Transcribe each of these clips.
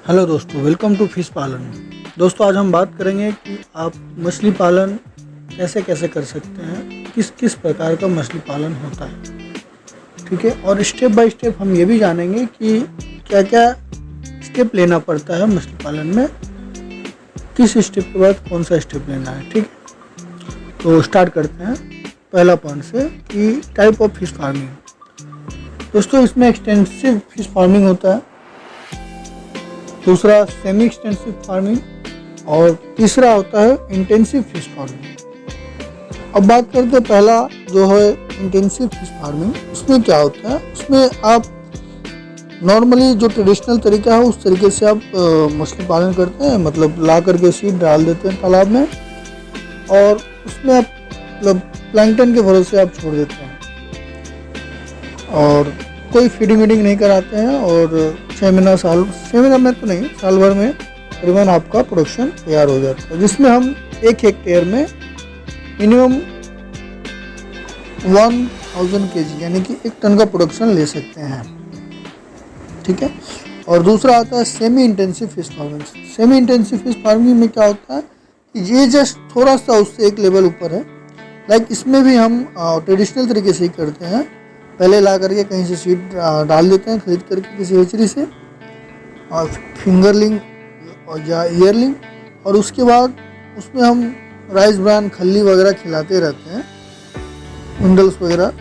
Hello दोस्तों, welcome to fish पालन। दोस्तों, आज हम बात करेंगे कि आप मछली पालन कैसे कैसे कर सकते हैं, किस किस प्रकार का मछली पालन होता है। ठीक है, और स्टेप बाय स्टेप हम ये भी जानेंगे कि क्या क्या स्टेप लेना पड़ता है मछली पालन में, किस स्टेप के बाद कौन सा स्टेप लेना है। ठीक है, तो स्टार्ट करते हैं पहला पॉइंट से कि टाइप ऑफ फिश फार्मिंग। दोस्तों, इसमें एक्सटेंसिव फिश फार्मिंग होता है, दूसरा सेमी एक्सटेंसिव फार्मिंग और तीसरा होता है इंटेंसिव फिश फार्मिंग। अब बात करते हैं पहला जो है इंटेंसिव फिश फार्मिंग। उसमें क्या होता है, उसमें आप नॉर्मली जो ट्रेडिशनल तरीका है उस तरीके से आप मछली पालन करते हैं, मतलब ला करके सीड डाल देते हैं तालाब में और उसमें आप मतलब प्लैंकटन के भरोसे आप छोड़ देते हैं और कोई फीडिंग वीडिंग नहीं कराते हैं और 6 महीना में तो नहीं, साल भर में तकरीबन आपका प्रोडक्शन तैयार हो जाता है, जिसमें हम 1 हेक्टेयर में मिनिमम 1000 kg यानी कि 1 टन का प्रोडक्शन ले सकते हैं। ठीक है, और दूसरा आता है semi intensive fish farming. Semi intensive fish farming में क्या होता है कि ये जस्ट थोड़ा सा उससे एक लेवल ऊपर है। लाइक इसमें भी हम ट्रेडिशनल तरीके से ही करते हैं, पहले ला करके कहीं से सीड डाल देते हैं खरीद करके किसी हेचरी से, और फिंगरलिंग और या ईयरलिंग, और उसके बाद उसमें हम राइस ब्रान खल्ली वगैरह खिलाते रहते हैं, मिनरल्स वगैरह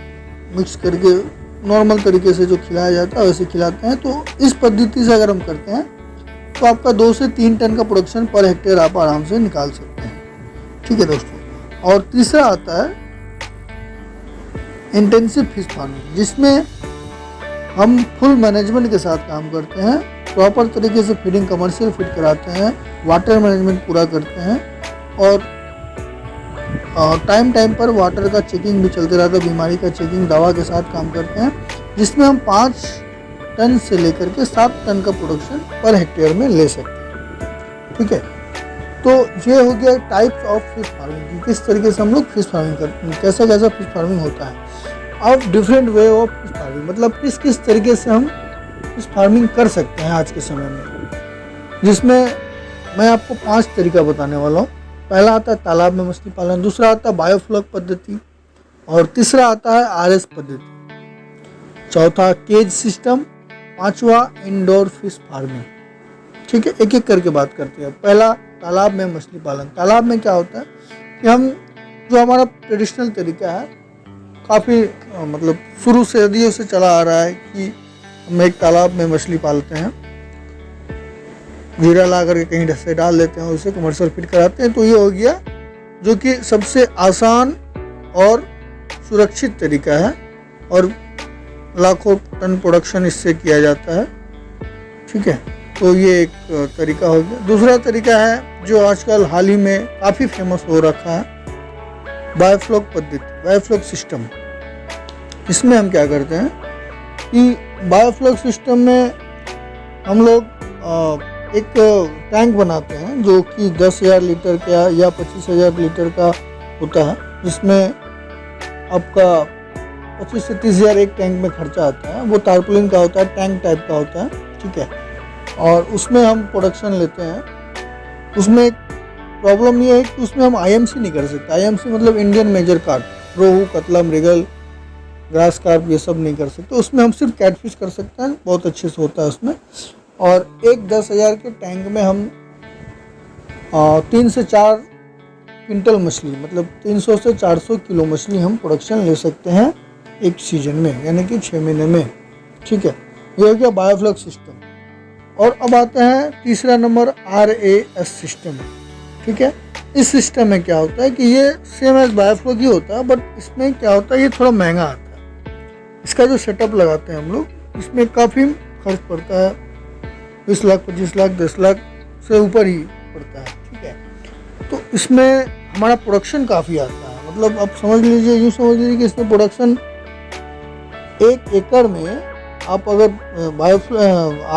मिक्स करके नॉर्मल तरीके से जो खिलाया जाता है वैसे खिलाते हैं। तो इस पद्धति से अगर हम करते हैं तो आपका 2 से 3 टन का प्रोडक्शन पर हेक्टेयर आप आराम से निकाल सकते हैं। ठीक है दोस्तों, और तीसरा आता है इंटेंसिव फिश फार्मिंग, जिसमें हम फुल मैनेजमेंट के साथ काम करते हैं, प्रॉपर तरीके से फीडिंग कमर्शियल फीड कराते हैं, वाटर मैनेजमेंट पूरा करते हैं और टाइम टाइम पर वाटर का चेकिंग भी चलते रहता है, बीमारी का चेकिंग दवा के साथ काम करते हैं, जिसमें हम 5 टन से लेकर के 7 टन का प्रोडक्शन पर हेक्टेयर में ले सकते हैं। ठीक है, तो ये हो गया टाइप्स ऑफ फिश फार्मिंग, किस तरीके से हम लोग फिश फार्मिंग करते हैं, कैसा कैसा फिश फार्मिंग होता है। अब different way of fish farming, मतलब किस किस तरीके से हम फिश फार्मिंग कर सकते हैं आज के समय में, जिसमें मैं आपको 5 तरीका बताने वाला हूँ। पहला आता है तालाब में मछली पालन, दूसरा आता है बायोफ्लॉक पद्धति, और तीसरा आता है RS पद्धति, चौथा केज सिस्टम, पांचवा इंडोर फिश फार्मिंग। ठीक है, एक एक करके बात करते हैं। पहला तालाब में मछली पालन। तालाब में क्या होता है कि हम जो हमारा ट्रेडिशनल तरीका है, काफ़ी मतलब शुरू से सदियों से चला आ रहा है कि हम एक तालाब में मछली पालते हैं, जीरा ला करके कहीं से डाल देते हैं, उसे कमर्शियल फीड कराते हैं। तो ये हो गया जो कि सबसे आसान और सुरक्षित तरीका है और लाखों टन प्रोडक्शन इससे किया जाता है। ठीक है, तो ये एक तरीका हो गया। दूसरा तरीका है जो आजकल हाल ही में काफ़ी फेमस हो रखा है, बायोफ्लॉक पद्धति, बायोफ्लॉक सिस्टम। इसमें हम क्या करते हैं कि बायोफ्लॉक सिस्टम में हम लोग एक टैंक बनाते हैं जो कि 10,000 लीटर का या 25,000 लीटर का होता है, जिसमें आपका 25 से 30,000 एक टैंक में खर्चा आता है। वो टारपोलिन का होता है, टैंक टाइप का होता है। ठीक है, और उसमें हम प्रोडक्शन लेते हैं। उसमें एक प्रॉब्लम ये है कि उसमें हम IMC नहीं कर सकते। IMC मतलब इंडियन मेजर कार्प, रोहू, कतला, मृगल, ग्रास कार्प, ये सब नहीं कर सकते। उसमें हम सिर्फ कैटफिश कर सकते हैं, बहुत अच्छे से होता है उसमें। और एक 10,000 के टैंक में हम 3 से 4 क्विंटल मछली, मतलब 300 से 400 किलो मछली हम प्रोडक्शन ले सकते हैं एक सीजन में, यानी कि 6 महीने में। ठीक है, ये हो गया बायोफ्लॉक सिस्टम। और अब आता है तीसरा नंबर RAS सिस्टम। ठीक है, इस सिस्टम में क्या होता है कि ये सेम एज बायोफ्लॉक ही होता है, बट इसमें क्या होता है, ये थोड़ा महंगा आता है। इसका जो सेटअप लगाते हैं हम लोग, इसमें काफ़ी खर्च पड़ता है, 20 लाख, 25 लाख, 10 लाख से ऊपर ही पड़ता है। ठीक है, तो इसमें हमारा प्रोडक्शन काफ़ी आता है। मतलब आप समझ लीजिए, यूँ समझ लीजिए कि इसमें प्रोडक्शन 1 एकड़ में आप अगर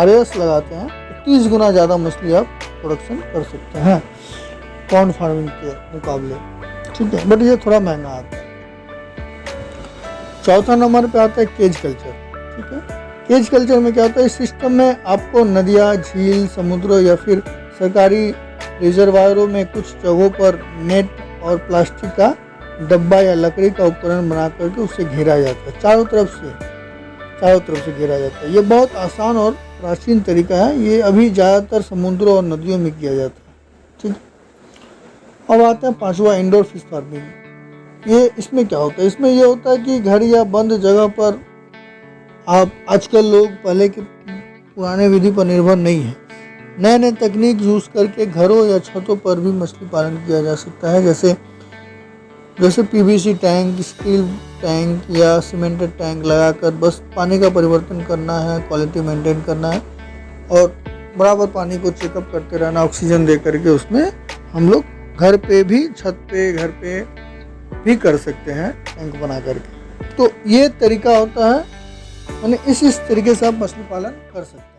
RAS लगाते हैं तो 30 गुना ज़्यादा मछली आप प्रोडक्शन कर सकते हैं पॉन्ड फार्मिंग के मुकाबले। ठीक है, बट ये थोड़ा महंगा आता है। चौथा नंबर पे आता है केज कल्चर। ठीक है, केज कल्चर में क्या होता है, इस सिस्टम में आपको नदियाँ, झील, समुद्र या फिर सरकारी रिजर्वायरों में कुछ जगहों पर नेट और प्लास्टिक का डब्बा या लकड़ी का उपकरण बना करके उससे घेरा जाता है, चारों तरफ से घेरा जाता है। ये बहुत आसान और प्राचीन तरीका है। ये अभी ज़्यादातर समुद्रों और नदियों में किया जाता है। ठीक, अब आते हैं पांचवा, इंडोर फिश फार्मिंग। ये इसमें क्या होता है, इसमें ये होता है कि घर या बंद जगह पर आप, आजकल लोग पहले के पुराने विधि पर निर्भर नहीं है, नए नए तकनीक यूज़ करके घरों या छतों पर भी मछली पालन किया जा सकता है। जैसे पीवीसी टैंक, स्टील टैंक या सीमेंटेड टैंक लगाकर बस पानी का परिवर्तन करना है, क्वालिटी मेंटेन करना है और बराबर पानी को चेकअप करते रहना, ऑक्सीजन दे करके उसमें हम लोग घर पे भी, छत पे, घर पे भी कर सकते हैं टैंक बना करके। तो ये तरीका होता है, यानी इस तरीके से आप मछली पालन कर सकते हैं।